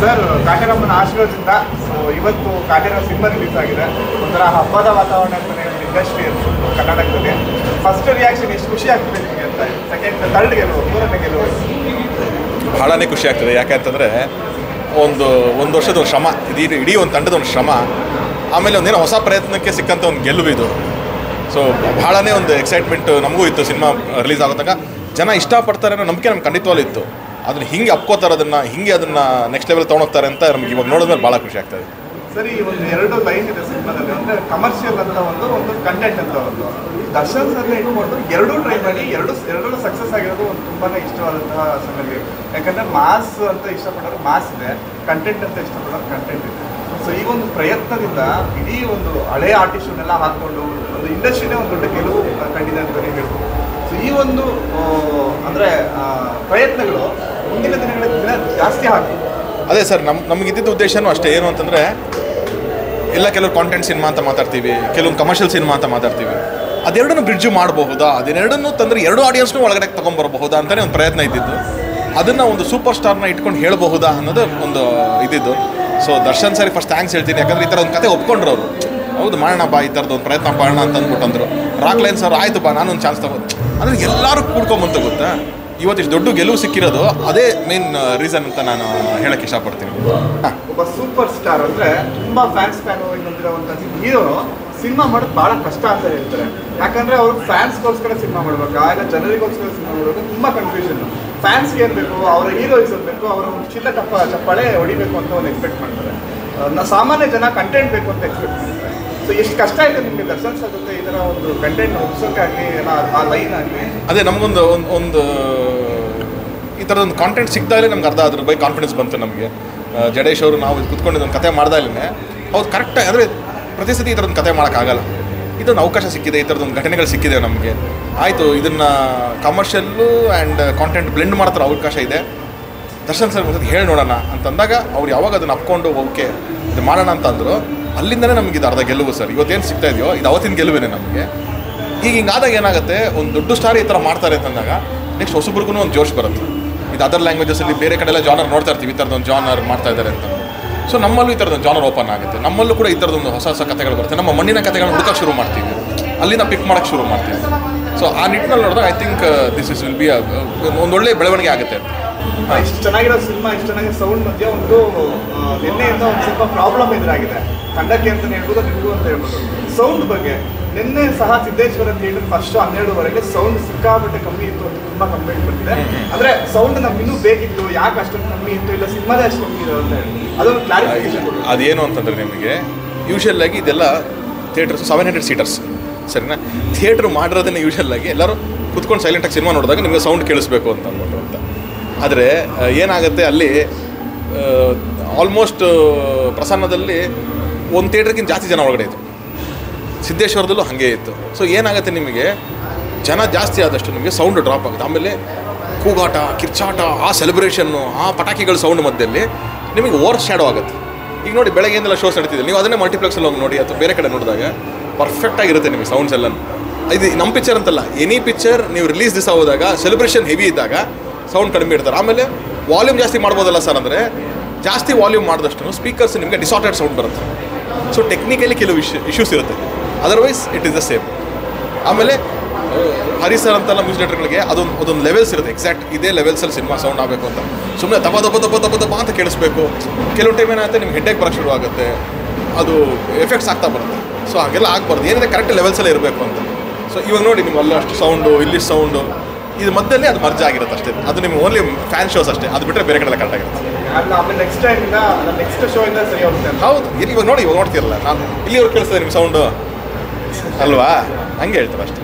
Sir ಕಾಟೇರಮ್ಮನ ಆಶೀರ್ವಾದದಿಂದ ಇವತ್ತು Kaatera cinema release ಆಗಿದೆ. ಒಂಥರ ಹಬ್ಬದ ವಾತಾವರಣ ಅಂತಲೇ ಇಂಡಸ್ಟ್ರಿ ಕರ್ನಾಟಕದಲ್ಲಿ. ಫಸ್ಟ್ ರಿಯಾಕ್ಷನ್ ಎಷ್ಟು ಖುಷಿ ಆಗ್ತದೆ ನಿಮಗೆ ಅಂತ? ಸೆಕೆಂಡ್ ಥರ್ಡ್ ಗೆಲುವು, ಮೂರನೇ ಗೆಲುವು ಭಾಳನೇ ಖುಷಿ ಆಗ್ತದೆ. ಯಾಕೆಂತಂದರೆ ಒಂದು ವರ್ಷದ ಒಂದು ಶ್ರಮ, ಇಡೀ ಒಂದು ತಂಡದ ಒಂದು ಶ್ರಮ, ಆಮೇಲೆ ಒಂದೇನೋ ಹೊಸ ಪ್ರಯತ್ನಕ್ಕೆ ಸಿಕ್ಕಂಥ ಒಂದು ಗೆಲುವು ಇದು. ಸೊ ಭಾಳನೇ ಒಂದು ಎಕ್ಸೈಟ್ಮೆಂಟ್ ನಮಗೂ ಇತ್ತು. ಸಿನಿಮಾ ರಿಲೀಸ್ ಆಗೋದಾಗ ಜನ ಇಷ್ಟಪಡ್ತಾರೆ ಅನ್ನೋ ನಂಬಿಕೆ ನಮ್ಗೆ ಖಂಡಿತವಾಗ್ಲೂ ಇತ್ತು. ಅದನ್ನು ಹಿಂಗೆ ಅಪ್ಕೋತಾರೆ, ಅದನ್ನು ನೆಕ್ಸ್ಟ್ ಲೆವೆಲ್ ತೊಗೊಂಡೋಗ್ತಾರೆ ಅಂತ ನಮ್ಗೆ ಇವಾಗ ನೋಡಿದ್ಮೇಲೆ ಭಾಳ ಖುಷಿ ಆಗ್ತದೆ. ಸರಿ, ಒಂದು 2 ಲೈನ್ ಇದೆ ಸಿನಿಮಾದಲ್ಲಿ. ಅಂದರೆ ಕಮರ್ಷಿಯಲ್ ಅಂತ ಒಂದು ಕಂಟೆಂಟ್ ಅಂತ ಒಂದು. ದರ್ಶನ್ ಸರ್ನ ಇಟ್ಕೊಂಡು ಎರಡೂ ಟ್ರೈ ಮಾಡಿ ಎರಡೂ ಸಕ್ಸಸ್ ಆಗಿರೋದು ಒಂದು ತುಂಬಾ ಇಷ್ಟವಾದಂತಹ ಸಂಗತಿ. ಯಾಕಂದರೆ ಮಾಸ್ ಅಂತ ಇಷ್ಟಪಡೋರು ಮಾಸ್ ಇದೆ, ಕಂಟೆಂಟ್ ಅಂತ ಇಷ್ಟಪಡೋರು ಕಂಟೆಂಟ್ ಇದೆ. ಸೊ ಈ ಒಂದು ಪ್ರಯತ್ನದಿಂದ ಇಡೀ ಒಂದು ಹಳೆ ಆರ್ಟಿಸ್ಟನ್ನೆಲ್ಲ ಹಾಕ್ಕೊಂಡು ಒಂದು ಇಂಡಸ್ಟ್ರಿನೇ ಒಂದು ದೊಡ್ಡ ಗೆಲುವು ಕಂಡಿದೆ ಅಂತಲೇ ಹೇಳ್ಬೋದು. ಸೊ ಈ ಒಂದು ಅಂದರೆ ಪ್ರಯತ್ನಗಳು ಮುಂದಿನ ದಿನ ಜಾಸ್ತಿ ಆಗ್ತದೆ. ಅದೇ ಸರ್, ನಮಗಿದ್ದಿದ್ದ ಉದ್ದೇಶನೂ ಅಷ್ಟೇ. ಏನು ಅಂತಂದರೆ ಎಲ್ಲ ಕೆಲವು ಕಾಂಟೆಂಟ್ ಸಿನಿಮಾ ಅಂತ ಮಾತಾಡ್ತೀವಿ, ಕೆಲವೊಂದು ಕಮರ್ಷಿಯಲ್ ಸಿನಿಮಾ ಅಂತ ಮಾತಾಡ್ತೀವಿ. ಅದೆರಡನ್ನು ಬ್ರಿಡ್ಜ್ ಮಾಡಬಹುದಾ, ಅದನ್ನೆರಡನ್ನೂ ತಂದರೆ ಎರಡು ಆಡಿಯನ್ಸ್ನೂ ಒಳಗಡೆ ತೊಗೊಂಬರಬಹುದಾ ಅಂತಲೇ ಒಂದು ಪ್ರಯತ್ನ ಇದ್ದಿದ್ದು. ಅದನ್ನು ಒಂದು ಸೂಪರ್ ಸ್ಟಾರ್ನ ಇಟ್ಕೊಂಡು ಹೇಳ್ಬಹುದಾ ಅನ್ನೋದು ಒಂದು ಇದ್ದಿದ್ದು. ಸೊ ದರ್ಶನ್ ಸರಿ ಫಸ್ಟ್ ಥ್ಯಾಂಕ್ಸ್ ಹೇಳ್ತೀನಿ. ಯಾಕಂದರೆ ಈ ಥರ ಒಂದು ಕತೆ ಒಪ್ಕೊಂಡ್ರು ಅವರು. ಹೌದು, ಮಾಡೋಣ ಬಾ, ಈ ಥರದ್ದು ಒಂದು ಪ್ರಯತ್ನ ಮಾಡೋಣ ಅಂತ ಅಂದ್ಬಿಟ್ಟಂದ್ರು. ರಾಕ್ಲೈನ್ ಸರ್ ಆಯಿತು ಬಾ, ನಾನೊಂದು ಚಾನ್ಸ್ ತಗೊಂಡು ಅಂದರೆ ಎಲ್ಲರೂ ಕೂಡ್ಕೊಂಬಂತ ಗೊತ್ತಾ. ಇವತ್ತಿಷ್ಟು ದೊಡ್ಡ ಗೆಲುವು ಸಿಕ್ಕಿರೋದು ಅದೇ ಮೇನ್ ರೀಸನ್ ಅಂತ ನಾನು ಹೇಳಕ್ಕೆ ಇಷ್ಟಪಡ್ತೀನಿ. ಒಬ್ಬ ಸೂಪರ್ ಸ್ಟಾರ್ ಅಂದರೆ ತುಂಬ ಫ್ಯಾನ್ ಹೊಂದಿರುವಂಥ ಹೀರೋ ಸಿನಿಮಾ ಮಾಡೋದು ಭಾಳ ಕಷ್ಟ ಅಂತ ಹೇಳ್ತಾರೆ. ಯಾಕಂದರೆ ಅವರು ಫ್ಯಾನ್ಸ್ಗೋಸ್ಕರ ಸಿನಿಮಾ ಮಾಡ್ಬೇಕಾ, ಇಲ್ಲ ಜನರಿಗೋಸ್ಕರ ಸಿನಿಮಾ ಮಾಡಬೇಕು, ತುಂಬ ಕನ್ಫ್ಯೂಷನ್. ಫ್ಯಾನ್ಸ್ಗೆ ಏನು ಬೇಕು, ಅವರ ಹೀರೋಯಿಸಮ್ ಬೇಕು, ಅವರ ಚಿನ್ನ ಚಪ್ಪಾಳೆ ಹೊಡಿಬೇಕು ಅಂತ ಒಂದು ಎಕ್ಸ್ಪೆಕ್ಟ್ ಮಾಡ್ತಾರೆ. ಸಾಮಾನ್ಯ ಜನ ಕಂಟೆಂಟ್ ಬೇಕು ಅಂತ ಎಕ್ಸ್ಪೆಕ್ಟ್ ಮಾಡ್ತಾರೆ. ಸೊ ಎಷ್ಟು ಕಷ್ಟ ಆಯಿತು ನಿಮಗೆ ದರ್ಶನ್ ಸರ್ ಜೊತೆ ಈ ಥರ ಒಂದು ಕಂಟೆಂಟ್ ಒಪ್ಸೋಕ್ಕಾಗಲಿ, ಆ ಲೈನ್ ಆಗಲಿ? ಅದೇ ನಮಗೊಂದು ಒಂದು ಈ ಥರದೊಂದು ಕಾಂಟೆಂಟ್ ಸಿಗ್ದಾಗಲೇ ನಮ್ಗೆ ಅದ್ರ ಬಗ್ಗೆ ಕಾನ್ಫಿಡೆನ್ಸ್ ಬಂತು ನಮಗೆ. ಜಡೇಶ್ ಅವರು ನಾವು ಕುತ್ಕೊಂಡಿದ್ದು ಒಂದು ಕತೆ ಮಾಡ್ದಾಗಲೇ ಅವ್ರು ಕರೆಕ್ಟಾಗಿ, ಅಂದರೆ ಪ್ರತಿ ಸತಿ ಈ ಥರದೊಂದು ಕತೆ ಮಾಡೋಕ್ಕಾಗಲ್ಲ. ಇದೊಂದು ಅವಕಾಶ ಸಿಕ್ಕಿದೆ, ಈ ಥರದೊಂದು ಘಟನೆಗಳು ಸಿಕ್ಕಿದೆ ನಮಗೆ. ಆಯಿತು, ಇದನ್ನು ಕಮರ್ಷಿಯಲ್ಲು ಆ್ಯಂಡ್ ಕಾಂಟೆಂಟ್ ಬ್ಲೆಂಡ್ ಮಾಡ್ತಾರೆ ಅವಕಾಶ ಇದೆ. ದರ್ಶನ್ ಸರ್ ಒಂದು ಹೇಳಿ ನೋಡೋಣ ಅಂತಂದಾಗ ಅವ್ರು ಯಾವಾಗ ಅದನ್ನು ಅಪ್ಕೊಂಡು ಓಕೆ ಇದು ಮಾಡೋಣ ಅಂತ ಅಂದರು, ಅಲ್ಲಿಂದನೇ ನಮಗೆ ಇದು ಅರ್ಧ ಗೆಲುವು ಸರ್. ಇವತ್ತೇನು ಸಿಗ್ತಾ ಇದೆಯೋ ಇದು ಅವತ್ತಿನ ಗೆಲುವೇನೆ ನಮಗೆ. ಹಿಂಗಾದಾಗ ಏನಾಗುತ್ತೆ, ಒಂದು ದೊಡ್ಡ ಸ್ಟಾರ್ ಈ ಥರ ಮಾಡ್ತಾರೆ ಅಂತಂದಾಗ ನೆಕ್ಸ್ಟ್ ಹೊಸಬ್ರಿಗೂ ಒಂದು ಜೋಶ್ ಬರುತ್ತೆ. ಇದು ಅದರ್ ಲ್ಯಾಂಗ್ವೇಜಸಲ್ಲಿ ಬೇರೆ ಕಡೆ ಎಲ್ಲ ಜಾನರ್ ನೋಡ್ತಾ ಇರ್ತೀವಿ, ಈ ಥರದೊಂದು ಜಾನರ್ ಮಾಡ್ತಾ ಇದ್ದಾರೆ ಅಂತ. ಸೊ ನಮ್ಮಲ್ಲೂ ಈ ಥರದೊಂದು ಜಾನರ್ ಓಪನ್ ಆಗುತ್ತೆ. ನಮ್ಮಲ್ಲೂ ಕೂಡ ಈ ಥರದೊಂದು ಹೊಸ ಕಥೆಗಳು ಬರುತ್ತೆ. ನಮ್ಮ ಮಣ್ಣಿನ ಕಥೆಗಳನ್ನ ಹುಡುಕಕ್ಕೆ ಶುರು ಮಾಡ್ತೀವಿ, ಅಲ್ಲಿಂದ ಪಿಕ್ ಮಾಡೋಕ್ಕೆ ಶುರು ಮಾಡ್ತೀವಿ. ಸೊ ಆ ನಿಟ್ಟಿನಲ್ಲಿ ನೋಡಿದ್ರೆ I think this will be ಒಂದು ಒಳ್ಳೆ ಬೆಳವಣಿಗೆ ಆಗುತ್ತೆ. ಇಷ್ಟು ಚೆನ್ನಾಗಿರೋ ಸಿನಿಮಾ, ಇಷ್ಟು ಚೆನ್ನಾಗಿರೋ ಸೌಂಡ್ ಮಧ್ಯೆ ಒಂದು ನಿನ್ನೆಯಿಂದ ಒಂದು ಸ್ವಲ್ಪ ಪ್ರಾಬ್ಲಮ್ ಎದುರಾಗಿದೆ ತಂಡಕ್ಕೆ ಅಂತಲೇ ಹೇಳ್ಬೋದು, ನಿಮಗೂ ಅಂತ ಹೇಳ್ಬೋದು. ಸೌಂಡ್ ಬಗ್ಗೆ ನಿನ್ನೆ ಸಹ ಸಿದ್ದೇಶ್ವರ ಥಿಯೇಟರ್ ಫಸ್ಟ್ 12ವರೆಗೆ ಸೌಂಡ್ ಸಿಕ್ಕಾಪಟ್ಟೆ ಕಮ್ಮಿ ಇತ್ತು ಅಂತ ತುಂಬ ಕಂಪ್ಲೇಂಟ್ ಬಂದಿದೆ. ಅಂದರೆ ಸೌಂಡ್ ನಮ್ಗೆ ಇನ್ನೂ ಬೇಕಿತ್ತು, ಯಾಕೆ ಅಷ್ಟೊಂದು ಕಮ್ಮಿ ಇತ್ತು, ಇಲ್ಲ ಸಿನಿಮಾದೇ ಅಷ್ಟು ಕಮ್ಮಿ ಇದೆ ಅಂತ ಹೇಳಿ ಅದೊಂದು ಕ್ಲಾರಿಫಿಕೇಶನ್. ಅದೇನು ಅಂತಂದರೆ ನಿಮಗೆ ಯೂಶಲ್ ಆಗಿ ಇದೆಲ್ಲ ಥಿಯೇಟರ್ಸ್ 700 ಸೀಟರ್ಸ್ ಸರಿನಾ. ಥಿಯೇಟ್ರ್ ಮಾಡಿರೋದನ್ನ ಯೂಶಲ್ ಆಗಿ ಎಲ್ಲರೂ ಕುತ್ಕೊಂಡು ಸೈಲೆಂಟಾಗಿ ಸಿನಿಮಾ ನೋಡಿದಾಗ ನಿಮಗೆ ಸೌಂಡ್ ಕೇಳಿಸ್ಬೇಕು ಅಂತ ಅಂದ್ಬಿಟ್ಟು ಅಂತ. ಆದರೆ ಏನಾಗುತ್ತೆ ಅಲ್ಲಿ ಆಲ್ಮೋಸ್ಟ್ ಪ್ರಸನ್ನದಲ್ಲಿ ಒಂದು ಥಿಯೇಟ್ರ್ಗಿಂತ ಜಾಸ್ತಿ ಜನ ಒಳಗಡೆ ಇತ್ತು, ಸಿದ್ದೇಶ್ವರದಲ್ಲೂ ಹಾಗೆ ಇತ್ತು. ಸೊ ಏನಾಗುತ್ತೆ, ನಿಮಗೆ ಜನ ಜಾಸ್ತಿ ಆದಷ್ಟು ನಿಮಗೆ ಸೌಂಡ್ ಡ್ರಾಪ್ ಆಗುತ್ತೆ. ಆಮೇಲೆ ಕೂಗಾಟ, ಕಿರ್ಚಾಟ, ಆ ಸೆಲೆಬ್ರೇಷನ್ನು, ಆ ಪಟಾಕಿಗಳ ಸೌಂಡ್ ಮಧ್ಯದಲ್ಲಿ ನಿಮಗೆ ಓವರ್ ಶ್ಯಾಡೋ ಆಗುತ್ತೆ. ಈಗ ನೋಡಿ, ಬೆಳಗ್ಗೆಯಿಂದೆಲ್ಲ ಶೋಸ್ ನಡೀತಿದೆ, ನೀವು ಅದನ್ನೇ ಮಲ್ಟಿಪ್ಲೆಕ್ಸಲ್ಲಿ ಹೋಗಿ ನೋಡಿ ಅಥವಾ ಬೇರೆ ಕಡೆ ನೋಡಿದಾಗ ಪರ್ಫೆಕ್ಟಾಗಿರುತ್ತೆ ನಿಮಗೆ ಸೌಂಡ್ಸ್ ಎಲ್ಲ. ಇದು ನಮ್ಮ ಪಿಕ್ಚರ್ ಅಂತಲ್ಲ, ಎನಿ ಪಿಕ್ಚರ್ ನೀವು ರಿಲೀಸ್ ದಿವಸ ಹೋದಾಗ ಸೆಲೆಬ್ರೇಷನ್ ಹೆವಿ ಇದ್ದಾಗ ಸೌಂಡ್ ಕಡಿಮೆ ಇಡ್ತಾರೆ. ಆಮೇಲೆ ವಾಲ್ಯೂಮ್ ಜಾಸ್ತಿ ಮಾಡ್ಬೋದಲ್ಲ ಸರ್, ಅಂದರೆ ಜಾಸ್ತಿ ವಾಲ್ಯೂಮ್ ಮಾಡಿದಷ್ಟು ಸ್ಪೀಕರ್ಸ್ ನಿಮಗೆ ಡಿಸಾರ್ಟೆಡ್ ಸೌಂಡ್ ಬರುತ್ತೆ. ಸೊ ಟೆಕ್ನಿಕಲಿ ಕೆಲವು ಇಶ್ಯೂಸ್ ಇರುತ್ತೆ, otherwise it is the same. ಆಮೇಲೆ ಹರಿ ಸರ್ ಅಂತೆಲ್ಲ ಮ್ಯೂಸಿಕ್ ಡೈರೆಕ್ಟರ್ಗಳಿಗೆ ಅದೊಂದು ಲೆವೆಲ್ಸ್ ಇರುತ್ತೆ, ಎಕ್ಸಾಕ್ಟ್ ಇದೇ ಲೆವೆಲ್ಸಲ್ಲಿ ಸಿನಿಮಾ ಸೌಂಡ್ ಆಗಬೇಕು ಅಂತ. ಸುಮ್ಮನೆ ದಬ ಅಂತ ಕೇಳಿಸ್ಬೇಕು. ಕೆಲವು ಟೈಮ್ ಏನಾಗುತ್ತೆ, ನಿಮ್ಗೆ ಹೆಡ್ಡೇಕ್ ಬರೋಕ್ಕೆ ಶುರು ಆಗುತ್ತೆ, ಅದು ಎಫೆಕ್ಟ್ಸ್ ಆಗ್ತಾ ಬರುತ್ತೆ. ಸೊ ಹಾಗೆಲ್ಲ ಆಗಬಾರ್ದು, ಏನಿದೆ ಕರೆಕ್ಟ್ ಲೆವೆಲ್ಸಲ್ಲೇ ಇರಬೇಕು ಅಂತ. ಸೊ ಇವಾಗ ನೋಡಿ, ನೀವು ಅಲ್ಲ ಅಷ್ಟು ಸೌಂಡು, ಇಲ್ಲಿ ಸೌಂಡು, ಇದು ಮಧ್ಯದಲ್ಲಿ ಅದು ಮರ್ಜ್ ಆಗಿರುತ್ತೆ ಅಷ್ಟೇ. ಅದು ನಿಮ್ಗೆ ಓನ್ಲಿ ಫ್ಯಾನ್ ಶೋಸ್ ಅಷ್ಟೇ, ಅದು ಬಿಟ್ಟರೆ ಬೇರೆ ಕಡೆ ಎಲ್ಲ ಕರೆಕ್ಟ್ ಆಗಿರುತ್ತೆ. ನೆಕ್ಸ್ಟ್ ಶೋ ಇಂದ ಸರಿ ಹೋಗುತ್ತೆ. ಹೌದು, ಇಲ್ಲಿ ಇವಾಗ ನೋಡಿ, ಇವಾಗ ನೋಡ್ತಿರಲ್ಲ ನಾನು, ಇಲ್ಲಿವರೆಗೆ ಕೇಳಿಸ್ತದೆ ನಿಮ್ಗೆ ಸೌಂಡು ಅಲ್ವಾ, ಹಂಗೆ ಹೇಳ್ತಾರೆ ಅಷ್ಟೇ.